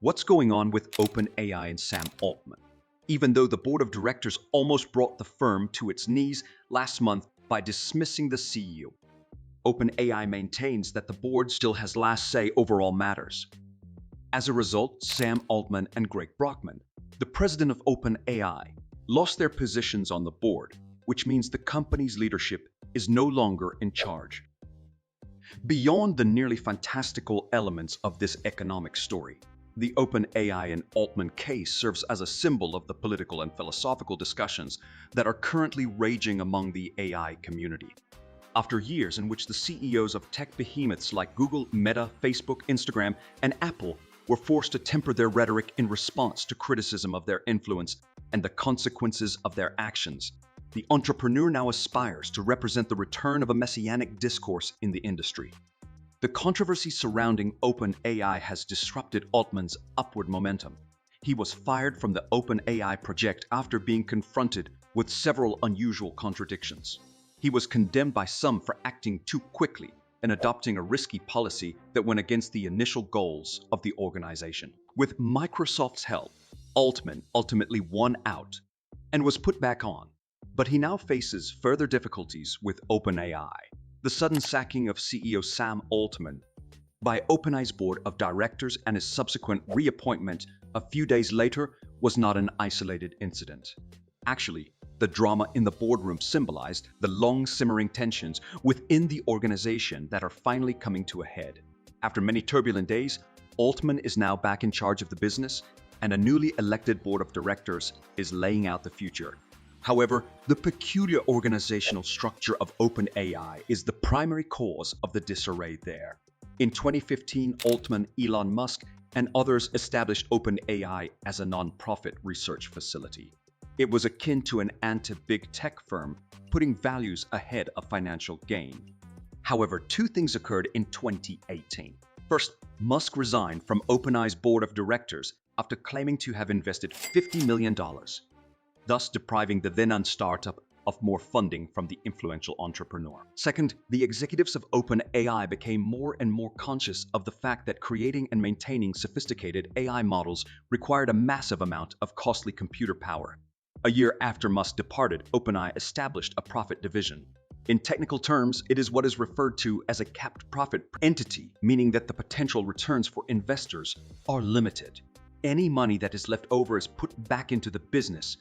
What's going on with OpenAI and Sam Altman? Even though the board of directors almost brought the firm to its knees last month by dismissing the CEO, OpenAI maintains that the board still has last say over all matters. As a result, Sam Altman and Greg Brockman, the president of OpenAI, lost their positions on the board, which means the company's leadership is no longer in charge. Beyond the nearly fantastical elements of this economic story, the OpenAI and Altman case serves as a symbol of the political and philosophical discussions that are currently raging among the AI community. After years in which the CEOs of tech behemoths like Google, Meta, Facebook, Instagram, and Apple were forced to temper their rhetoric in response to criticism of their influence and the consequences of their actions, the entrepreneur now aspires to represent the return of a messianic discourse in the industry. The controversy surrounding OpenAI has disrupted Altman's upward momentum. He was fired from the OpenAI project after being confronted with several unusual contradictions. He was condemned by some for acting too quickly and adopting a risky policy that went against the initial goals of the organization. With Microsoft's help, Altman ultimately won out and was put back on. But he now faces further difficulties with OpenAI. The sudden sacking of CEO Sam Altman by OpenAI's board of directors and his subsequent reappointment a few days later was not an isolated incident. Actually, the drama in the boardroom symbolized the long-simmering tensions within the organization that are finally coming to a head. After many turbulent days, Altman is now back in charge of the business, and a newly elected board of directors is laying out the future. However, the peculiar organizational structure of OpenAI is the primary cause of the disarray there. In 2015, Altman, Elon Musk, and others established OpenAI as a non-profit research facility. It was akin to an anti-big tech firm, putting values ahead of financial gain. However, two things occurred in 2018. First, Musk resigned from OpenAI's board of directors after claiming to have invested $50 million. Thus depriving the then-un startup of more funding from the influential entrepreneur. Second, the executives of OpenAI became more and more conscious of the fact that creating and maintaining sophisticated AI models required a massive amount of costly computer power. A year after Musk departed, OpenAI established a profit division. In technical terms, it is what is referred to as a capped profit entity, meaning that the potential returns for investors are limited. Any money that is left over is put back into the business.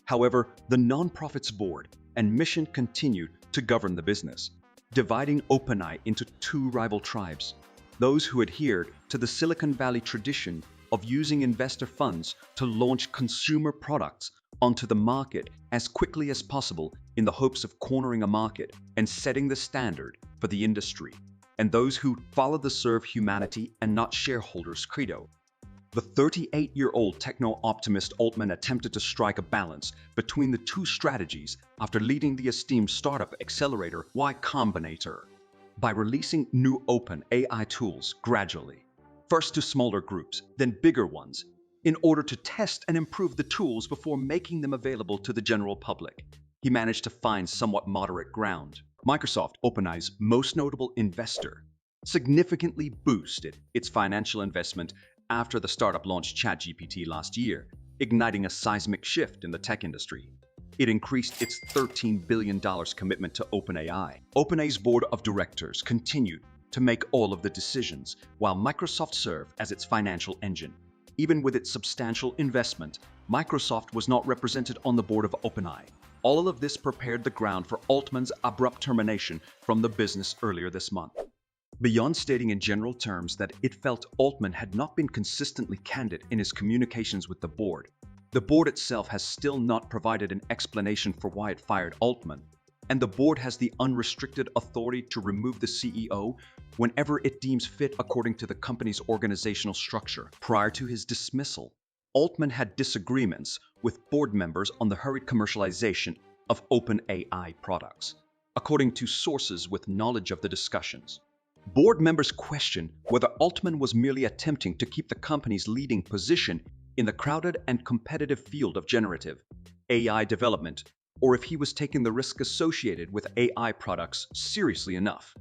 However, the nonprofit's board and mission continued to govern the business, dividing OpenAI into two rival tribes: those who adhered to the Silicon Valley tradition of using investor funds to launch consumer products onto the market as quickly as possible in the hopes of cornering a market and setting the standard for the industry, and those who followed the serve humanity and not shareholders credo. The 38-year-old techno-optimist Altman attempted to strike a balance between the two strategies after leading the esteemed startup accelerator Y Combinator by releasing new open AI tools gradually, first to smaller groups, then bigger ones, in order to test and improve the tools before making them available to the general public. He managed to find somewhat moderate ground. Microsoft, OpenAI's most notable investor, significantly boosted its financial investment after the startup launched ChatGPT last year, igniting a seismic shift in the tech industry. It increased its $13 billion commitment to OpenAI. OpenAI's board of directors continued to make all of the decisions, while Microsoft served as its financial engine. Even with its substantial investment, Microsoft was not represented on the board of OpenAI. All of this prepared the ground for Altman's abrupt termination from the business earlier this month. Beyond stating in general terms that it felt Altman had not been consistently candid in his communications with the board itself has still not provided an explanation for why it fired Altman, and the board has the unrestricted authority to remove the CEO whenever it deems fit according to the company's organizational structure. Prior to his dismissal, Altman had disagreements with board members on the hurried commercialization of OpenAI products, according to sources with knowledge of the discussions. Board members questioned whether Altman was merely attempting to keep the company's leading position in the crowded and competitive field of generative AI development, or if he was taking the risk associated with AI products seriously enough.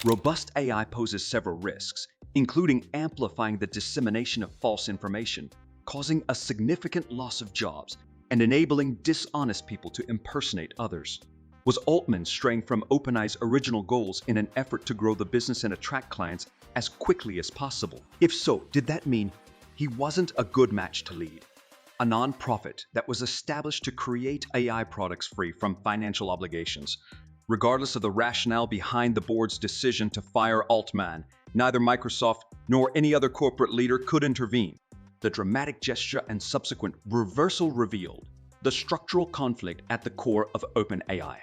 Robust AI poses several risks, including amplifying the dissemination of false information, causing a significant loss of jobs, and enabling dishonest people to impersonate others. Was Altman straying from OpenAI's original goals in an effort to grow the business and attract clients as quickly as possible? If so, did that mean he wasn't a good match to lead a nonprofit that was established to create AI products free from financial obligations? Regardless of the rationale behind the board's decision to fire Altman, neither Microsoft nor any other corporate leader could intervene. The dramatic gesture and subsequent reversal revealed the structural conflict at the core of OpenAI.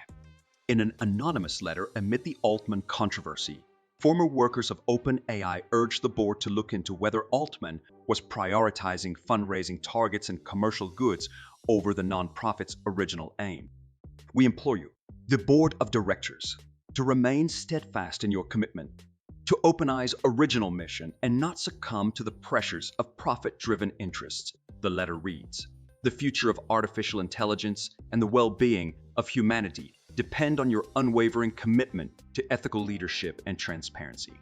In an anonymous letter amid the Altman controversy, former workers of OpenAI urged the board to look into whether Altman was prioritizing fundraising targets and commercial goods over the nonprofit's original aim. We implore you, the board of directors, to remain steadfast in your commitment to OpenAI's original mission and not succumb to the pressures of profit-driven interests. The letter reads, "The future of artificial intelligence and the well-being of humanity depend on your unwavering commitment to ethical leadership and transparency."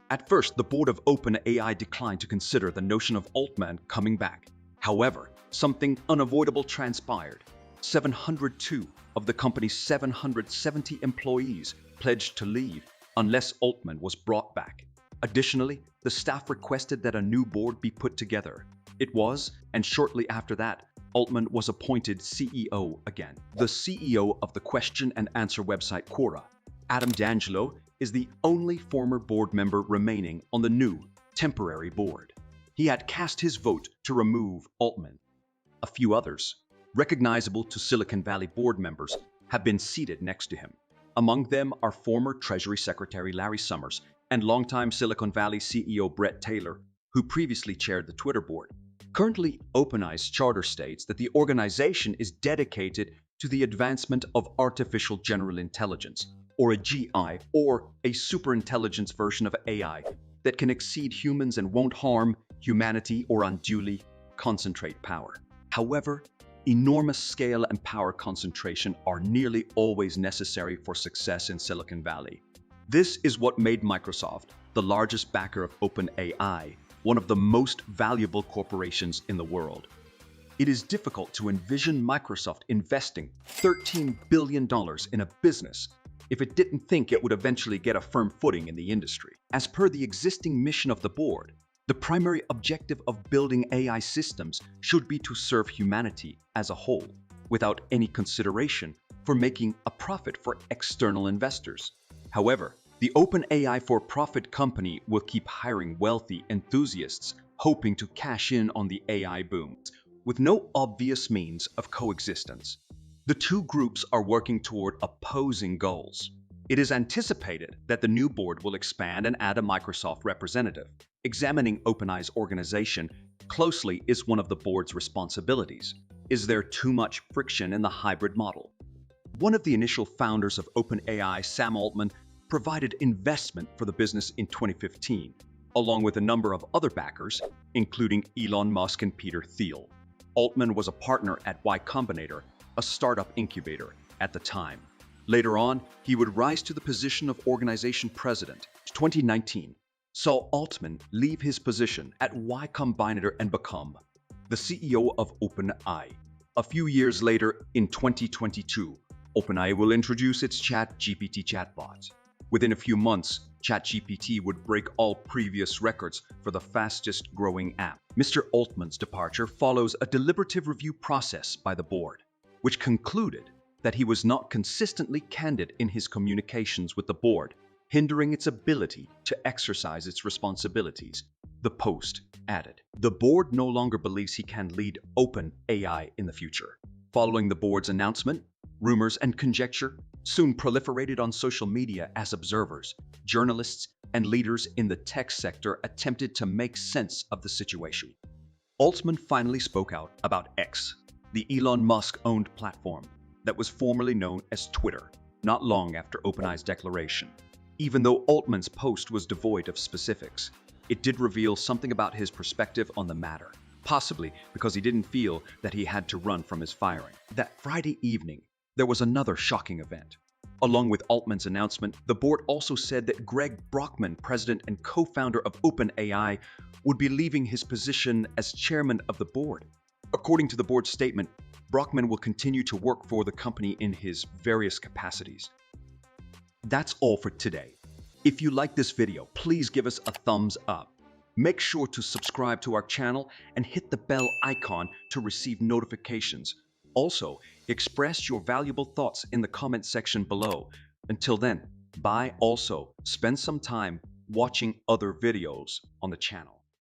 At first, the board of OpenAI declined to consider the notion of Altman coming back. However, something unavoidable transpired. 702 of the company's 770 employees pledged to leave unless Altman was brought back. Additionally, the staff requested that a new board be put together. It was, and shortly after that, Altman was appointed CEO again. The CEO of the question and answer website Quora, Adam D'Angelo, is the only former board member remaining on the new, temporary board. He had cast his vote to remove Altman. A few others, recognizable to Silicon Valley board members, have been seated next to him. Among them are former Treasury Secretary Larry Summers and longtime Silicon Valley CEO Bret Taylor, who previously chaired the Twitter board. Currently, OpenAI's charter states that the organization is dedicated to the advancement of artificial general intelligence, or a GI, or a superintelligence version of AI that can exceed humans and won't harm humanity or unduly concentrate power. However, enormous scale and power concentration are nearly always necessary for success in Silicon Valley. This is what made Microsoft, the largest backer of OpenAI, one of the most valuable corporations in the world. It is difficult to envision Microsoft investing $13 billion in a business if it didn't think it would eventually get a firm footing in the industry. As per the existing mission of the board, the primary objective of building AI systems should be to serve humanity as a whole, without any consideration for making a profit for external investors. However, the OpenAI for-profit company will keep hiring wealthy enthusiasts hoping to cash in on the AI boom, with no obvious means of coexistence. The two groups are working toward opposing goals. It is anticipated that the new board will expand and add a Microsoft representative. Examining OpenAI's organization closely is one of the board's responsibilities. Is there too much friction in the hybrid model? One of the initial founders of OpenAI, Sam Altman, provided investment for the business in 2015, along with a number of other backers, including Elon Musk and Peter Thiel. Altman was a partner at Y Combinator, a startup incubator, at the time. Later on, he would rise to the position of organization president. 2019 saw Altman leave his position at Y Combinator and become the CEO of OpenAI. A few years later, in 2022, OpenAI will introduce its ChatGPT chatbot. Within a few months, ChatGPT would break all previous records for the fastest growing app. Mr. Altman's departure follows a deliberative review process by the board, which concluded that he was not consistently candid in his communications with the board, hindering its ability to exercise its responsibilities. The Post added, "The board no longer believes he can lead OpenAI in the future." Following the board's announcement, rumors and conjecture soon proliferated on social media as observers, journalists, and leaders in the tech sector attempted to make sense of the situation. Altman finally spoke out about X, the Elon Musk-owned platform that was formerly known as Twitter, not long after OpenAI's declaration. Even though Altman's post was devoid of specifics, it did reveal something about his perspective on the matter, possibly because he didn't feel that he had to run from his firing. That Friday evening, there was another shocking event. Along with Altman's announcement, the board also said that Greg Brockman, president and co-founder of OpenAI, would be leaving his position as chairman of the board. According to the board's statement, Brockman will continue to work for the company in his various capacities. That's all for today. If you like this video, please give us a thumbs up. Make sure to subscribe to our channel and hit the bell icon to receive notifications. Also, express your valuable thoughts in the comment section below. Until then, bye. Also, spend some time watching other videos on the channel.